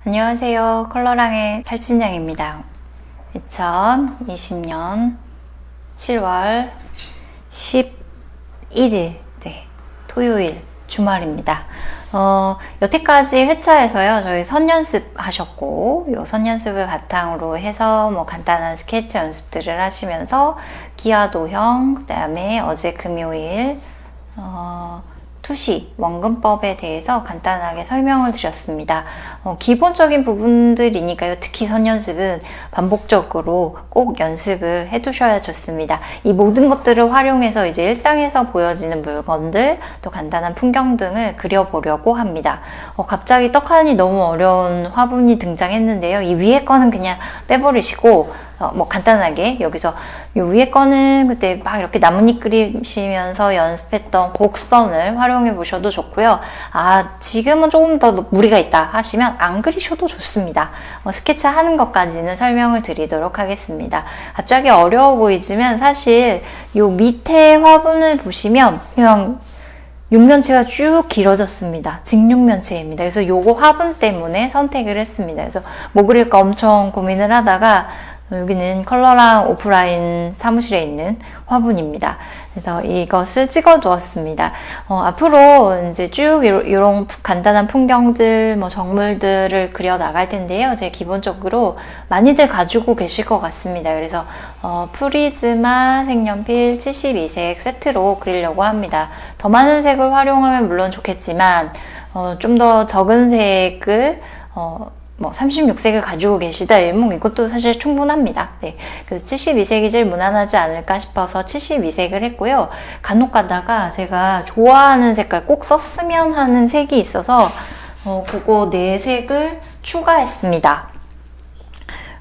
안녕하세요. 컬러랑의 살찐양입니다. 2020년 7월 11일 토요일 주말입니다. 여태까지 회차에서요, 저희 선연습 하셨고, 요 선연습을 바탕으로 해서 간단한 스케치 연습들을 하시면서 기하도형, 그 다음에 어제 금요일 투시 원근법에 대해서 간단하게 설명을 드렸습니다. 기본적인 부분들이니까요. 특히 선연습은 반복적으로 꼭 연습을 해두셔야 좋습니다. 이 모든 것들을 활용해서 이제 일상에서 보여지는 물건들, 또 간단한 풍경 등을 그려보려고 합니다. 갑자기 떡하니 너무 어려운 화분이 등장했는데요. 이 위에 거는 그냥 빼버리시고 간단하게 여기서 요 위에 거는 그때 막 이렇게 나뭇잎 그리시면서 연습했던 곡선을 활용해 보셔도 좋고요. 지금은 조금 더 무리가 있다 하시면 안 그리셔도 좋습니다. 스케치 하는 것까지는 설명을 드리도록 하겠습니다. 갑자기 어려워 보이지만 사실 요 밑에 화분을 보시면 그냥 육면체가 쭉 길어졌습니다. 직육면체입니다. 그래서 요거 화분 때문에 선택을 했습니다. 그래서 뭐 그릴까 엄청 고민을 하다가 여기는 컬러랑 오프라인 사무실에 있는 화분입니다. 그래서 이것을 찍어 두었습니다. 앞으로 이제 쭉 이런 간단한 풍경들, 정물들을 그려 나갈 텐데요. 제가 기본적으로 많이들 가지고 계실 것 같습니다. 그래서 프리즈마 색연필 72색 세트로 그리려고 합니다. 더 많은 색을 활용하면 물론 좋겠지만 좀 더 적은 색을 36색을 가지고 계시다. 이것도 사실 충분합니다. 네. 그래서 72색이 제일 무난하지 않을까 싶어서 72색을 했고요. 간혹 가다가 제가 좋아하는 색깔 꼭 썼으면 하는 색이 있어서 그거 4색을 추가했습니다.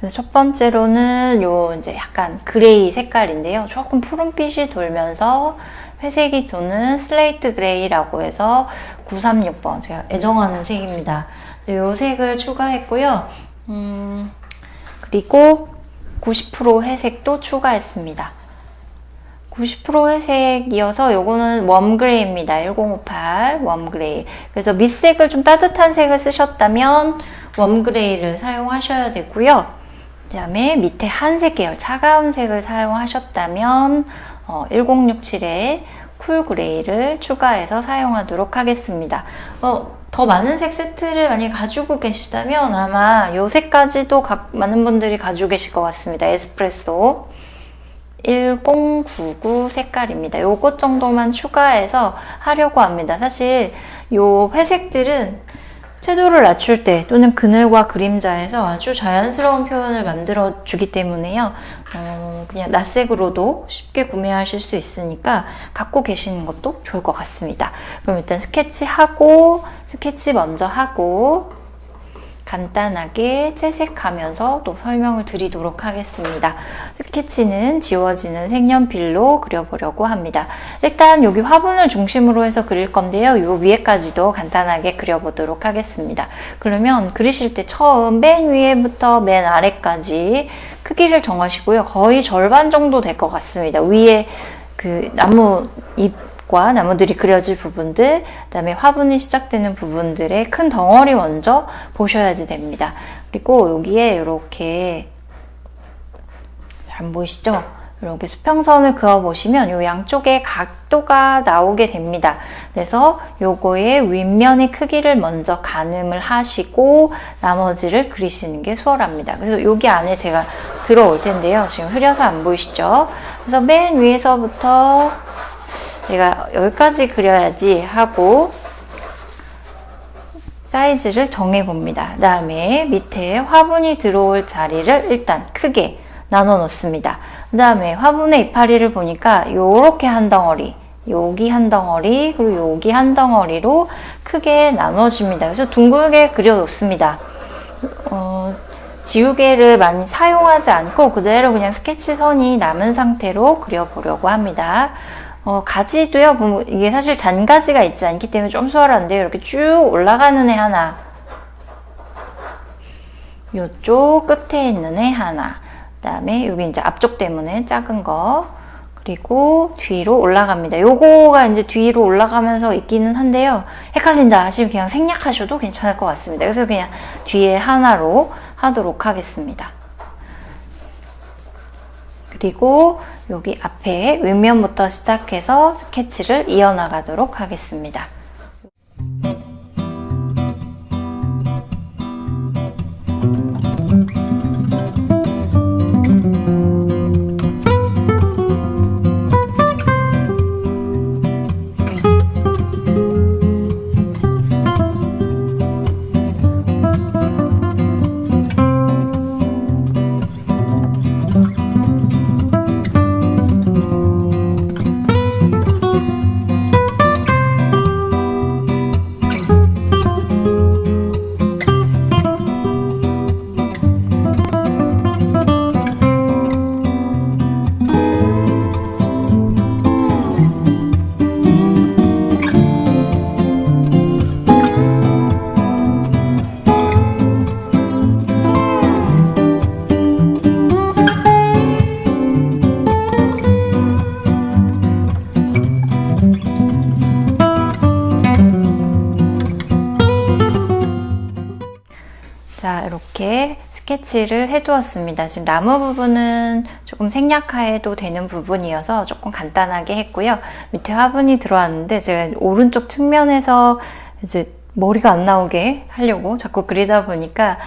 그래서 첫 번째로는 이제 약간 그레이 색깔인데요. 조금 푸른빛이 돌면서 회색이 도는 슬레이트 그레이라고 해서 936번 제가 애정하는 색입니다. 이 색을 추가했고요. 그리고 90% 회색도 추가했습니다. 90% 회색이어서 요거는 웜그레이입니다. 1058 웜그레이. 그래서 밑색을 좀 따뜻한 색을 쓰셨다면 웜그레이를 사용하셔야 되고요. 그 다음에 밑에 한색 계열 차가운 색을 사용하셨다면 1067의 쿨그레이를 추가해서 사용하도록 하겠습니다. 더 많은 색 세트를 만약에 가지고 계시다면 아마 요 색까지도 많은 분들이 가지고 계실 것 같습니다. 에스프레소 1099 색깔입니다. 요것 정도만 추가해서 하려고 합니다. 사실 요 회색들은 채도를 낮출 때 또는 그늘과 그림자에서 아주 자연스러운 표현을 만들어 주기 때문에요. 그냥 낯색으로도 쉽게 구매하실 수 있으니까 갖고 계시는 것도 좋을 것 같습니다. 그럼 일단 스케치 먼저 하고 간단하게 채색하면서 또 설명을 드리도록 하겠습니다. 스케치는 지워지는 색연필로 그려보려고 합니다. 일단 여기 화분을 중심으로 해서 그릴 건데요. 요 위에까지도 간단하게 그려보도록 하겠습니다. 그러면 그리실 때 처음 맨 위에부터 맨 아래까지 크기를 정하시고요. 거의 절반 정도 될 것 같습니다. 위에 그 나무 잎과 나무들이 그려질 부분들, 그 다음에 화분이 시작되는 부분들의 큰 덩어리 먼저 보셔야지 됩니다. 그리고 여기에 이렇게 잘 안 보이시죠? 이렇게 수평선을 그어보시면 이 양쪽에 각도가 나오게 됩니다. 그래서 요거의 윗면의 크기를 먼저 가늠을 하시고 나머지를 그리시는 게 수월합니다. 그래서 여기 안에 제가 들어올 텐데요. 지금 흐려서 안 보이시죠? 그래서 맨 위에서부터 제가 여기까지 그려야지 하고 사이즈를 정해봅니다. 그 다음에 밑에 화분이 들어올 자리를 일단 크게 나눠 놓습니다. 그 다음에 화분의 이파리를 보니까 요렇게 한 덩어리, 여기 한 덩어리, 그리고 여기 한 덩어리로 크게 나눠집니다. 그래서 둥글게 그려 놓습니다. 지우개를 많이 사용하지 않고 그대로 그냥 스케치선이 남은 상태로 그려보려고 합니다. 가지도요, 이게 사실 잔가지가 있지 않기 때문에 좀 수월한데요. 이렇게 쭉 올라가는 애 하나, 요쪽 끝에 있는 애 하나, 그 다음에 여기 이제 앞쪽 때문에 작은 거, 그리고 뒤로 올라갑니다. 요거가 이제 뒤로 올라가면서 있기는 한데요. 헷갈린다 하시면 그냥 생략하셔도 괜찮을 것 같습니다. 그래서 그냥 뒤에 하나로 하도록 하겠습니다. 그리고 여기 앞에 윗면부터 시작해서 스케치를 이어나가도록 하겠습니다. 자, 이렇게 스케치를 해두었습니다. 지금 나무 부분은 조금 생략해도 되는 부분이어서 조금 간단하게 했고요. 밑에 화분이 들어왔는데 제가 오른쪽 측면에서 이제 머리가 안 나오게 하려고 자꾸 그리다 보니까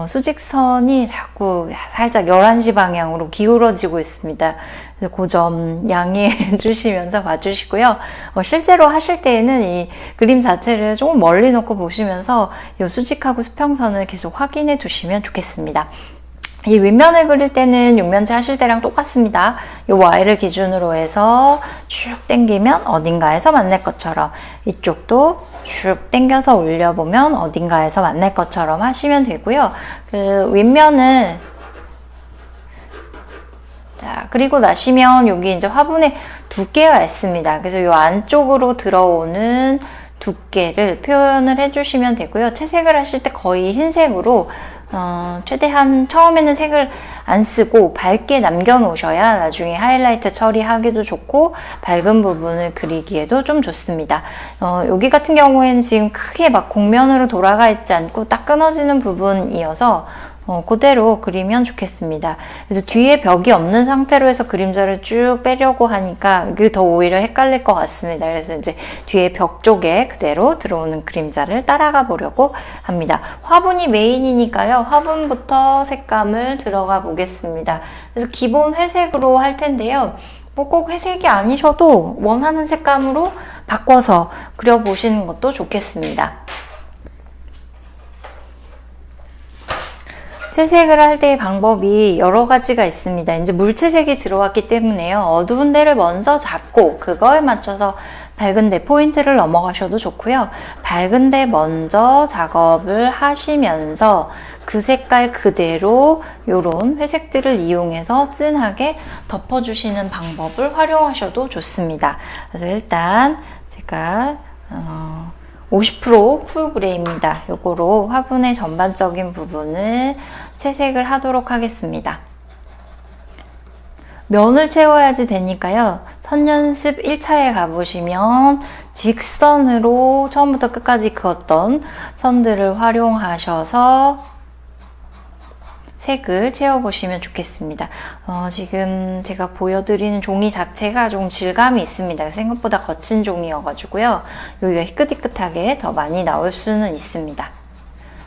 수직선이 자꾸 살짝 11시 방향으로 기울어지고 있습니다. 그래서 그 점 양해해 주시면서 봐주시고요. 실제로 하실 때에는 이 그림 자체를 조금 멀리 놓고 보시면서 이 수직하고 수평선을 계속 확인해 두시면 좋겠습니다. 이 윗면을 그릴 때는 육면체 하실 때랑 똑같습니다. 이 Y를 기준으로 해서 쭉 당기면 어딘가에서 만날 것처럼, 이쪽도 쭉 당겨서 올려보면 어딘가에서 만날 것처럼 하시면 되고요. 그 윗면은, 자, 그리고 나시면 여기 이제 화분에 두께가 있습니다. 그래서 이 안쪽으로 들어오는 두께를 표현을 해주시면 되고요. 채색을 하실 때 거의 흰색으로 최대한 처음에는 색을 안 쓰고 밝게 남겨놓으셔야 나중에 하이라이트 처리하기도 좋고 밝은 부분을 그리기에도 좀 좋습니다. 여기 같은 경우에는 지금 크게 막 곡면으로 돌아가 있지 않고 딱 끊어지는 부분이어서 그대로 그리면 좋겠습니다. 그래서 뒤에 벽이 없는 상태로 해서 그림자를 쭉 빼려고 하니까 그게 더 오히려 헷갈릴 것 같습니다. 그래서 이제 뒤에 벽 쪽에 그대로 들어오는 그림자를 따라가 보려고 합니다. 화분이 메인이니까요. 화분부터 색감을 들어가 보겠습니다. 그래서 기본 회색으로 할 텐데요. 뭐 꼭 회색이 아니셔도 원하는 색감으로 바꿔서 그려보시는 것도 좋겠습니다. 채색을 할 때의 방법이 여러 가지가 있습니다. 이제 물채색이 들어왔기 때문에요. 어두운 데를 먼저 잡고 그거에 맞춰서 밝은 데 포인트를 넘어가셔도 좋고요. 밝은 데 먼저 작업을 하시면서 그 색깔 그대로 이런 회색들을 이용해서 진하게 덮어주시는 방법을 활용하셔도 좋습니다. 그래서 일단 제가 50% 쿨그레이입니다. 요거로 화분의 전반적인 부분을 채색을 하도록 하겠습니다. 면을 채워야지 되니까요. 선연습 1차에 가보시면 직선으로 처음부터 끝까지 그었던 선들을 활용하셔서 색을 채워보시면 좋겠습니다. 지금 제가 보여드리는 종이 자체가 조금 질감이 있습니다. 생각보다 거친 종이여가지고요. 여기가 희끗희끗하게 더 많이 나올 수는 있습니다.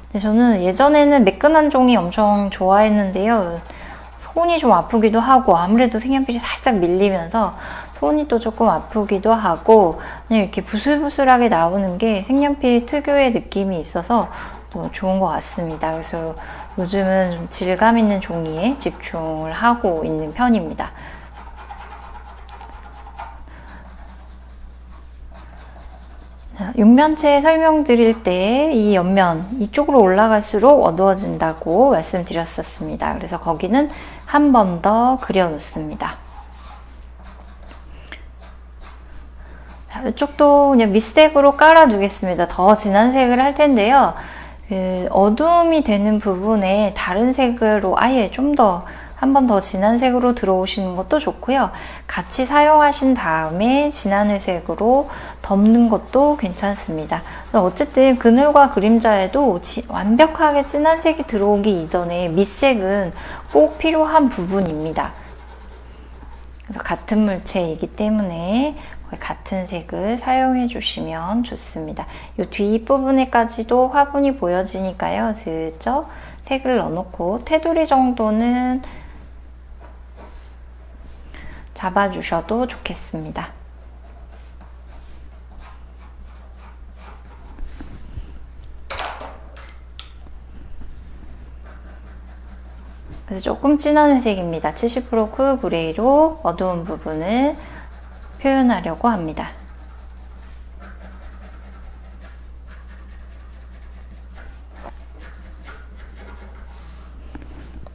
근데 저는 예전에는 매끈한 종이 엄청 좋아했는데요. 손이 좀 아프기도 하고 아무래도 색연필이 살짝 밀리면서 손이 또 조금 아프기도 하고 그냥 이렇게 부슬부슬하게 나오는 게 색연필 특유의 느낌이 있어서 또 좋은 것 같습니다. 그래서 요즘은 좀 질감 있는 종이에 집중을 하고 있는 편입니다. 육면체 설명드릴 때 이 옆면 이쪽으로 올라갈수록 어두워진다고 말씀드렸었습니다. 그래서 거기는 한 번 더 그려 놓습니다. 이쪽도 그냥 밑색으로 깔아 두겠습니다. 더 진한 색을 할 텐데요. 어두움이 되는 부분에 다른 색으로 아예 좀 더 한 번 더 진한 색으로 들어오시는 것도 좋고요. 같이 사용하신 다음에 진한 회색으로 덮는 것도 괜찮습니다. 어쨌든 그늘과 그림자에도 완벽하게 진한 색이 들어오기 이전에 밑색은 꼭 필요한 부분입니다. 그래서 같은 물체이기 때문에 같은 색을 사용해 주시면 좋습니다. 이 뒷부분에까지도 화분이 보여지니까요. 슬쩍 색을 넣어놓고 테두리 정도는 잡아주셔도 좋겠습니다. 그래서 조금 진한 회색입니다. 70% 쿨 그레이로 어두운 부분을 표현하려고 합니다.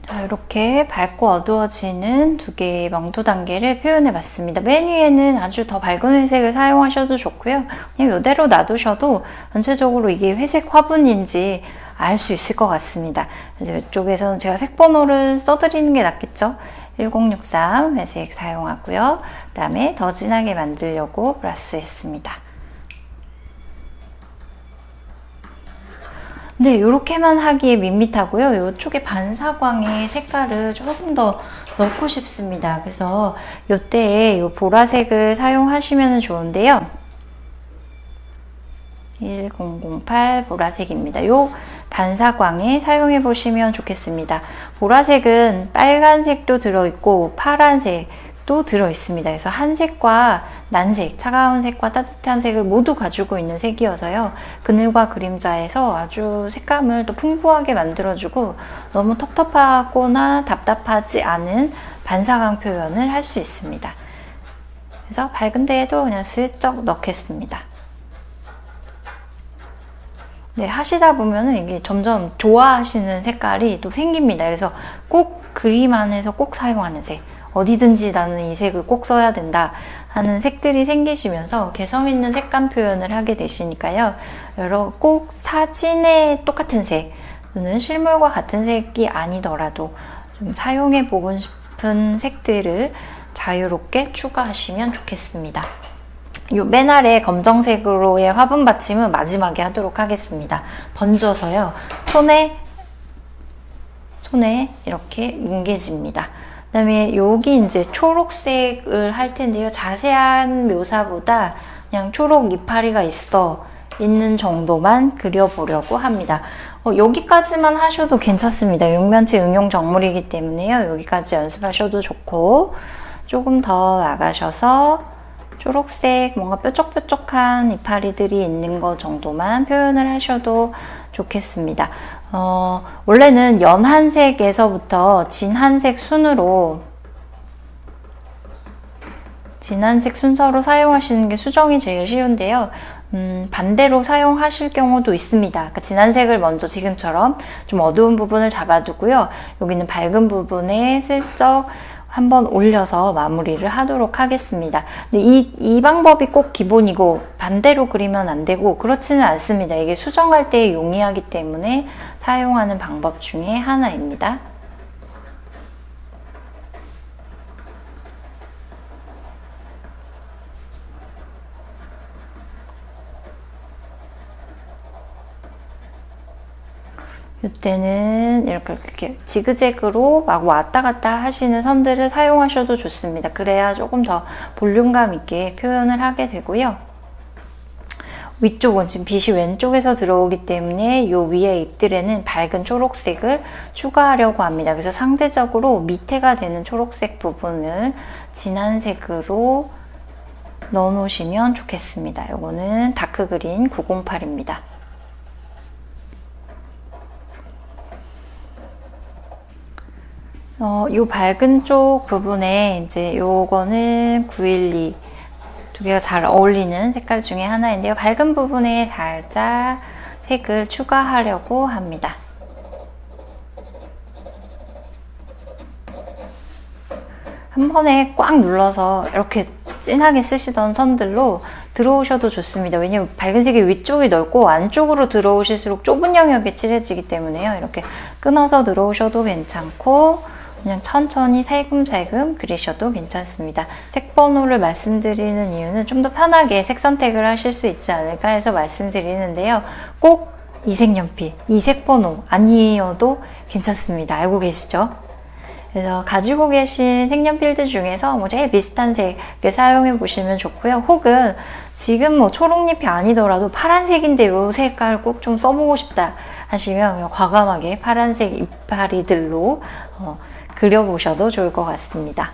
자, 이렇게 밝고 어두워지는 두 개의 명도 단계를 표현해 봤습니다. 맨 위에는 아주 더 밝은 회색을 사용하셔도 좋고요. 그냥 이대로 놔두셔도 전체적으로 이게 회색 화분인지 알 수 있을 것 같습니다. 그래서 이쪽에서는 제가 색 번호를 써드리는 게 낫겠죠. 1063 회색 사용하고요. 그 다음에 더 진하게 만들려고 플러스했습니다. 네, 이렇게만 하기에 밋밋하고요. 이쪽에 반사광의 색깔을 조금 더 넣고 싶습니다. 그래서 이때에 이 보라색을 사용하시면 좋은데요. 1008 보라색입니다. 이 반사광에 사용해 보시면 좋겠습니다. 보라색은 빨간색도 들어있고 파란색도 들어있습니다. 그래서 한색과 난색, 차가운 색과 따뜻한 색을 모두 가지고 있는 색이어서요. 그늘과 그림자에서 아주 색감을 또 풍부하게 만들어주고 너무 텁텁하거나 답답하지 않은 반사광 표현을 할 수 있습니다. 그래서 밝은 데에도 그냥 슬쩍 넣겠습니다. 네, 하시다 보면은 이게 점점 좋아하시는 색깔이 또 생깁니다. 그래서 꼭 그림 안에서 꼭 사용하는 색, 어디든지 나는 이 색을 꼭 써야 된다 하는 색들이 생기시면서 개성 있는 색감 표현을 하게 되시니까요. 꼭 사진에 똑같은 색, 또는 실물과 같은 색이 아니더라도 좀 사용해 보고 싶은 색들을 자유롭게 추가하시면 좋겠습니다. 요 맨 아래 검정색으로의 화분 받침은 마지막에 하도록 하겠습니다. 번져서요. 손에 이렇게 뭉개집니다. 그 다음에 여기 이제 초록색을 할 텐데요. 자세한 묘사보다 그냥 초록 이파리가 있는 정도만 그려보려고 합니다. 여기까지만 하셔도 괜찮습니다. 육면체 응용 정물이기 때문에요. 여기까지 연습하셔도 좋고, 조금 더 나가셔서 초록색 뭔가 뾰족뾰족한 이파리들이 있는 것 정도만 표현을 하셔도 좋겠습니다. 원래는 연한색에서부터 진한색 순서로 사용하시는 게 수정이 제일 쉬운데요. 반대로 사용하실 경우도 있습니다. 그러니까 진한색을 먼저 지금처럼 좀 어두운 부분을 잡아두고요. 여기는 밝은 부분에 슬쩍 한번 올려서 마무리를 하도록 하겠습니다. 근데 이 방법이 꼭 기본이고 반대로 그리면 안 되고 그렇지는 않습니다. 이게 수정할 때 용이하기 때문에 사용하는 방법 중에 하나입니다. 이때는 이렇게 지그재그로 막 왔다 갔다 하시는 선들을 사용하셔도 좋습니다. 그래야 조금 더 볼륨감 있게 표현을 하게 되고요. 위쪽은 지금 빛이 왼쪽에서 들어오기 때문에 이 위에 잎들에는 밝은 초록색을 추가하려고 합니다. 그래서 상대적으로 밑에가 되는 초록색 부분을 진한 색으로 넣어 놓으시면 좋겠습니다. 이거는 다크그린 908입니다. 요 밝은 쪽 부분에 이제 요거는 912 두 개가 잘 어울리는 색깔 중에 하나인데요. 밝은 부분에 살짝 색을 추가하려고 합니다. 한 번에 꽉 눌러서 이렇게 진하게 쓰시던 선들로 들어오셔도 좋습니다. 왜냐면 밝은 색이 위쪽이 넓고 안쪽으로 들어오실수록 좁은 영역에 칠해지기 때문에요. 이렇게 끊어서 들어오셔도 괜찮고 그냥 천천히 살금살금 그리셔도 괜찮습니다. 색 번호를 말씀드리는 이유는 좀 더 편하게 색 선택을 하실 수 있지 않을까 해서 말씀드리는데요. 꼭 이 색연필, 이 색 번호 아니어도 괜찮습니다. 알고 계시죠? 그래서 가지고 계신 색연필들 중에서 뭐 제일 비슷한 색을 사용해 보시면 좋고요. 혹은 지금 뭐 초록잎이 아니더라도 파란색인데 이 색깔 꼭 좀 써보고 싶다 하시면 과감하게 파란색 이파리들로 그려보셔도 좋을 것 같습니다.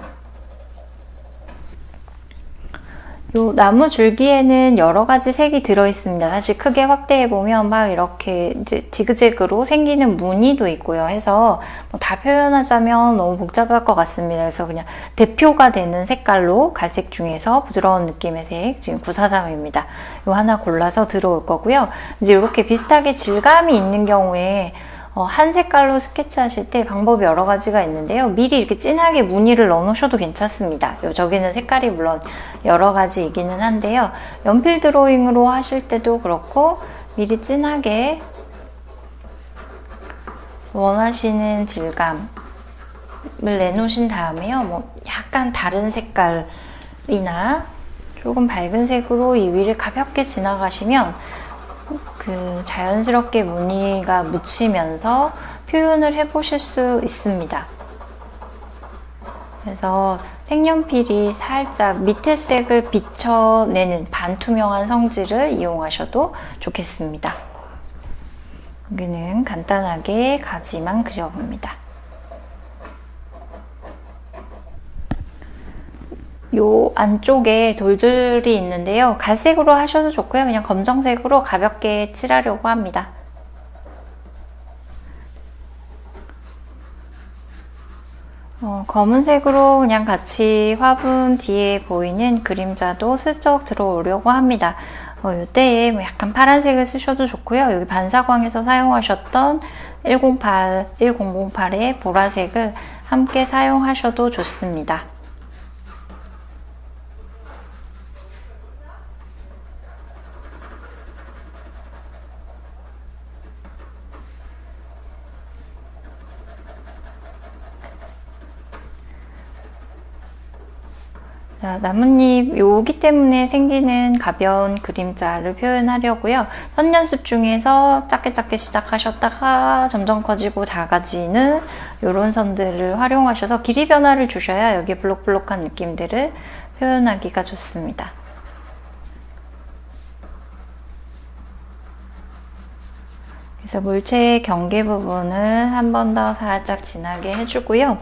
요 나무 줄기에는 여러 가지 색이 들어있습니다. 사실 크게 확대해 보면 막 이렇게 이제 지그재그로 생기는 무늬도 있고요. 해서 뭐다 표현하자면 너무 복잡할 것 같습니다. 그래서 그냥 대표가 되는 색깔로 갈색 중에서 부드러운 느낌의 색 지금 943입니다. 요 하나 골라서 들어올 거고요. 이제 이렇게 비슷하게 질감이 있는 경우에 한 색깔로 스케치하실 때 방법이 여러 가지가 있는데요. 미리 이렇게 진하게 무늬를 넣어 놓으셔도 괜찮습니다. 저기는 색깔이 물론 여러 가지이기는 한데요. 연필 드로잉으로 하실 때도 그렇고 미리 진하게 원하시는 질감을 내놓으신 다음에요. 뭐 약간 다른 색깔이나 조금 밝은 색으로 이 위를 가볍게 지나가시면 자연스럽게 무늬가 묻히면서 표현을 해보실 수 있습니다. 그래서 색연필이 살짝 밑에 색을 비춰내는 반투명한 성질을 이용하셔도 좋겠습니다. 여기는 간단하게 가지만 그려봅니다. 요 안쪽에 돌들이 있는데요. 갈색으로 하셔도 좋고요. 그냥 검정색으로 가볍게 칠하려고 합니다. 검은색으로 그냥 같이 화분 뒤에 보이는 그림자도 슬쩍 들어오려고 합니다. 이때에 뭐 약간 파란색을 쓰셔도 좋고요. 여기 반사광에서 사용하셨던 1008의 보라색을 함께 사용하셔도 좋습니다. 자, 나뭇잎 여기 때문에 생기는 가벼운 그림자를 표현하려고요. 선 연습 중에서 작게 시작하셨다가 점점 커지고 작아지는 이런 선들을 활용하셔서 길이 변화를 주셔야 여기 블록블록한 느낌들을 표현하기가 좋습니다. 그래서 물체의 경계 부분을 한 번 더 살짝 진하게 해주고요.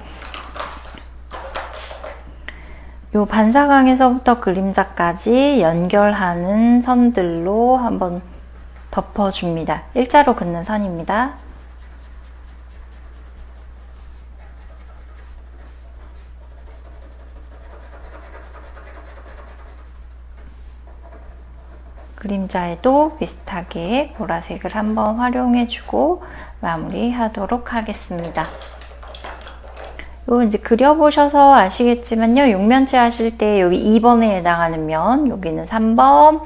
요 반사광에서부터 그림자까지 연결하는 선들로 한번 덮어줍니다. 일자로 긋는 선입니다. 그림자에도 비슷하게 보라색을 한번 활용해주고 마무리하도록 하겠습니다. 요 이제 그려보셔서 아시겠지만요. 육면체 하실 때 여기 2번에 해당하는 면, 여기는 3번,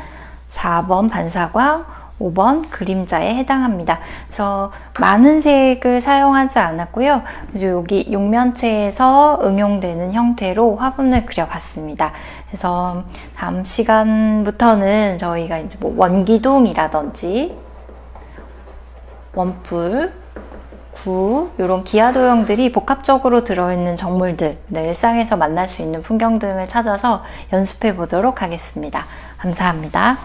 4번 반사광, 5번 그림자에 해당합니다. 그래서 많은 색을 사용하지 않았고요. 여기 육면체에서 응용되는 형태로 화분을 그려봤습니다. 그래서 다음 시간부터는 저희가 이제 뭐 원기둥이라든지 원풀, 구, 이런 기하도형들이 복합적으로 들어있는 정물들, 일상에서 만날 수 있는 풍경 등을 찾아서 연습해 보도록 하겠습니다. 감사합니다.